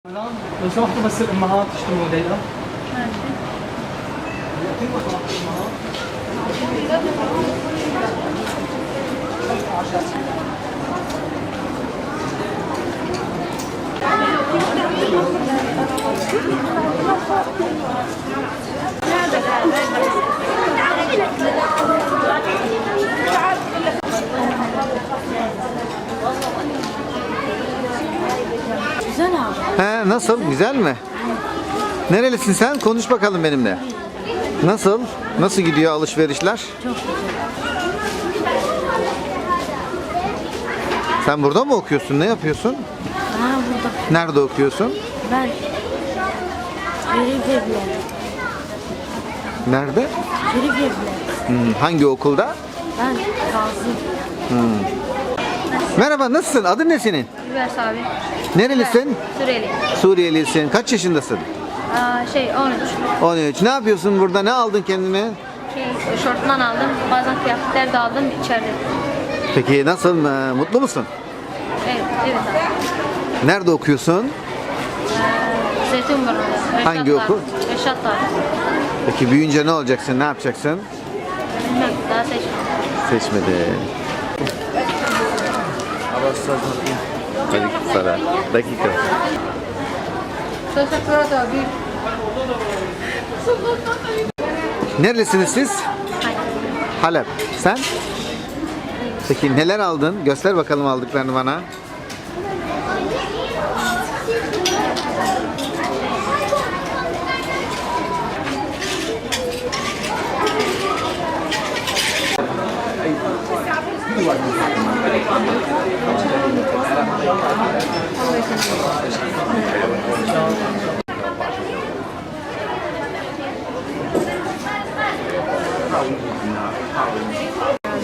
لو سمحتوا بس الامهات تشتروا دقيقة. Güzel abi. He, nasıl? Güzel mi? Nerelisin sen? Konuş bakalım benimle. Nasıl? Nasıl gidiyor alışverişler? Çok güzel. Sen burada mı okuyorsun? Ne yapıyorsun? Ha burada. Nerede okuyorsun? Ben Şerif Evler. Nerede? Şerif Evler. Hangi okulda? Ben Gazi. Merhaba, nasılsın? Adın ne senin? Ünives abi. Nerelisin? Suriyeli. Suriyelisin. Kaç yaşındasın? 13. 13. Ne yapıyorsun burada? Ne aldın kendine? Şortman aldım. Bazen kıyafetler de aldım içeride. Peki nasıl? Mutlu musun? Evet, evet abi. Nerede okuyorsun? Zeytinburnu'da. Hangi okul? Reşatlar. Peki büyüyünce ne olacaksın? Ne yapacaksın? Bilmem, daha seçmedim. Seçmedi. Hadi sana. Dakika. Nerelisiniz siz? Halep. Sen? Peki neler aldın? Göster bakalım aldıklarını bana.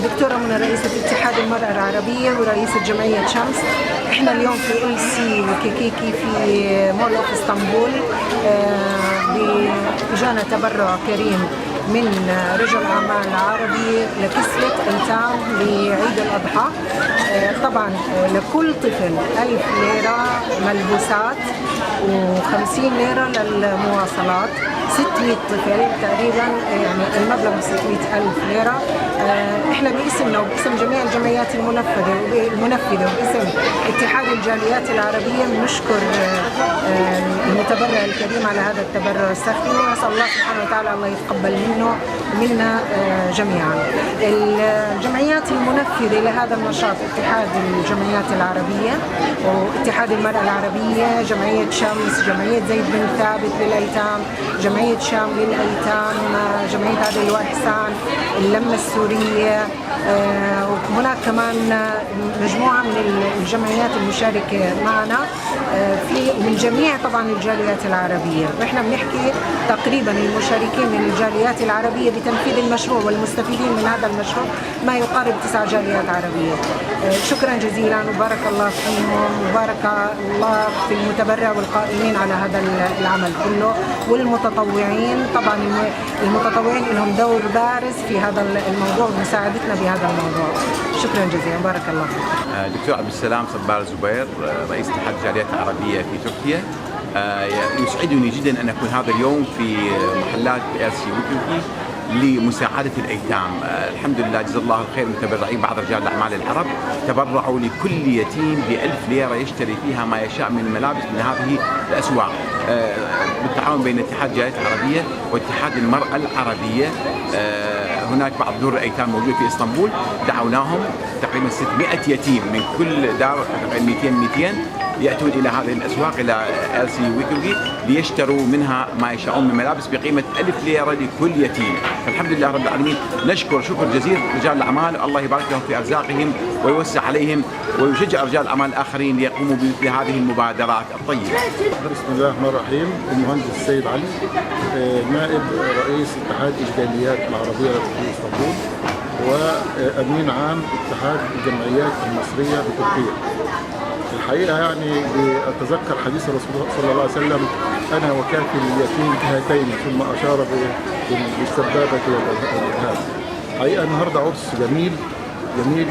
دكتورة منى رئيسة اتحاد المرأة العربية ورئيسة جمعية شمس. احنا اليوم في LC وكيكيكي في مول اوف اسطنبول. اجانا تبرع كريم من رجل اعمال عربي لكسوة ايتام لعيد الاضحى. طبعا لكل طفل 1000 ليرة ملبوسات و50 ليرة للمواصلات. 600 طفل تقريبا، يعني المبلغ 600,000 ليرة. احنا باسمنا وباسم جميع الجمعيات المنفذة وباسم اتحاد الجاليات العربية بنشكر المتبرع الكريم على هذا التبرع السخي، ونسأل الله سبحانه وتعالى الله يتقبل منه ومنا جميعا. الجمعيات المنفذة لهذا النشاط اتحاد الجمعيات العربية واتحاد المرأة العربية، جمعية شمس، جمعية زيد بن ثابت للأيتام، جمعية شام للأيتام، جمعية عدل وإحسان، اللمة السورية. وهناك كمان مجموعة من الجمعيات المشاركة معنا في من جميع طبعا الجاليات العربية. واحنا بنحكي تقريبا المشاركين من الجاليات العربية بتنفيذ المشروع والمستفيدين من هذا المشروع ما يقارب 9 جاليات عربية. شكرا جزيلا وبارك الله فيهم وبارك الله في المتبرع والقائمين على هذا العمل كله والمتطوعين. طبعا المتطوعين لهم دور بارز في هذا الموضوع ومساعدتنا بهذا الموضوع. شكرا جزيلا بارك الله فيك. دكتور عبد السلام صبار الزبير، رئيس اتحاد الجاليات العربية في تركيا. يسعدني جدا أن أكون هذا اليوم في محلات LC وكيكي لمساعدة الأيتام. الحمد لله جزا الله الخير متبرعين بعض رجال الأعمال العرب تبرعوا لكل يتيم ب1000 ليرة يشتري فيها ما يشاء من الملابس من هذه الأسواق، بالتعاون بين اتحاد الجاليات العربية واتحاد المرأة العربية. هناك بعض دور الأيتام موجود في اسطنبول، دعوناهم تقريبا 600 يتيم من كل دار، 200 يأتون إلى هذه الأسواق إلى LC ويكوغي ليشتروا منها ما يشاءون من ملابس بقيمة 1000 ليرة لكل يتيم. فالحمد لله رب العالمين، نشكر شكر جزيل رجال الأعمال، الله يبارك لهم في أرزاقهم ويوسع عليهم ويشجع رجال الأعمال الآخرين ليقوموا بمثل هذه المبادرات الطيبة. بسم الله الرحمن الرحيم. المهندس السيد علي، نائب رئيس اتحاد الجاليات العربية في اسطنبول وأمين عام اتحاد الجمعيات المصرية بتركيا. الحقيقة يعني أتذكر حديث الرسول صلى الله عليه وسلم: أنا وكافل اليتيم كهاتين، ثم أشار بالسبابة والإرهاب. الحقيقة النهارده عرس جميل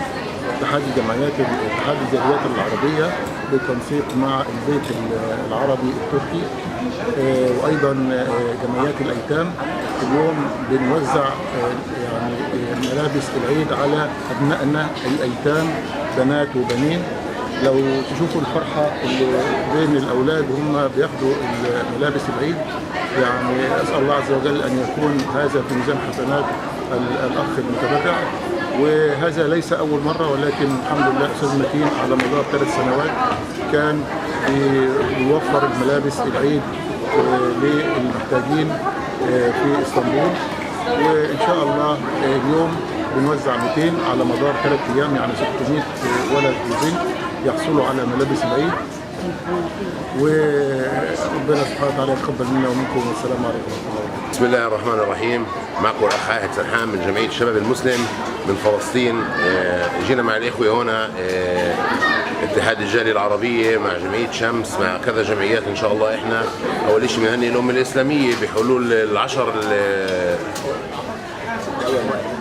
اتحاد الجمعيات اتحاد الجاليات العربية بالتنسيق مع البيت العربي التركي وأيضا جمعيات الأيتام. اليوم بنوزع يعني ملابس العيد على أبنائنا الأيتام بنات وبنين. لو تشوفوا الفرحة اللي بين الأولاد وهم بياخدوا ملابس العيد، يعني أسأل الله عز وجل أن يكون هذا في ميزان حسنات الأخ المتبرع. وهذا ليس أول مرة، ولكن الحمد لله أستاذ متين على مدار 3 سنوات كان بيوفر الملابس العيد للمحتاجين في اسطنبول. وإن شاء الله اليوم بنوزع 200 على مدار 3 أيام، يعني 600 ولد وبنت يحصلوا على ملابس العيد. وربنا سبحانه وتعالى يتقبل منا ومنكم، والسلام عليكم ورحمة الله وبركاته. بسم الله الرحمن الرحيم. معكم الأخ عاهد سرحان من جمعية الشباب المسلم من فلسطين. جينا مع الإخوة هنا اتحاد الجالية العربية مع جمعية شمس مع كذا جمعيات. إن شاء الله إحنا أول شيء بنهني الأمة الإسلامية بحلول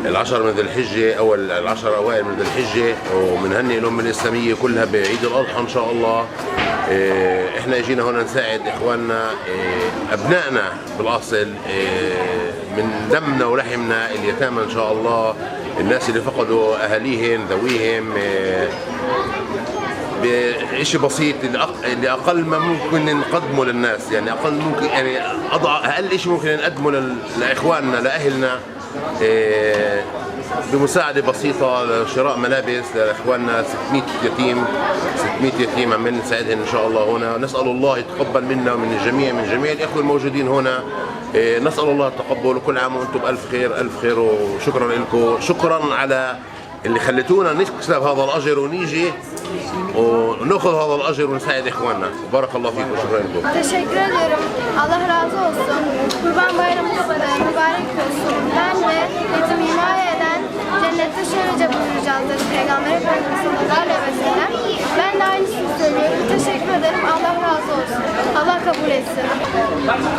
العشر من ذي الحجة، أو العشر أوائل من ذي الحجة، وبنهني الأمة الإسلامية كلها بعيد الأضحى إن شاء الله. إحنا اجينا هنا نساعد إخواننا أبنائنا بالأصل من دمنا ولحمنا اليتامى إن شاء الله، الناس اللي فقدوا أهاليهم ذويهم بشيء بسيط اللي أقل ما ممكن نقدمه للناس، يعني أقل ممكن، يعني أقل شيء ممكن نقدمه لإخواننا لأهلنا بمساعدة بسيطة لشراء ملابس لإخواننا. 600 يتيم عمالين نساعدهم إن شاء الله هنا. نسأل الله يتقبل منا ومن الجميع، من جميع الإخوة الموجودين هنا. نسأل الله التقبل، وكل عام وأنتم بألف خير ألف خير. وشكرا لكم، شكرا على اللي خليتونا نكسب هذا الأجر ونيجي ونأخذ هذا الأجر ونساعد إخواننا. بارك الله فيكم، شكرا لكم. Teşekkür ediyorum. Allah razı olsun. Kurban Bayramımız mübarek olsun. Ben ve yetim himaye eden cennette şöylece buyuracağız dedi Peygamber Efendimiz sallallahu aleyhi ve sellem. Ben de aynısını söylüyorum. Teşekkür ederim. Allah razı olsun. Allah kabul etsin. Tamam.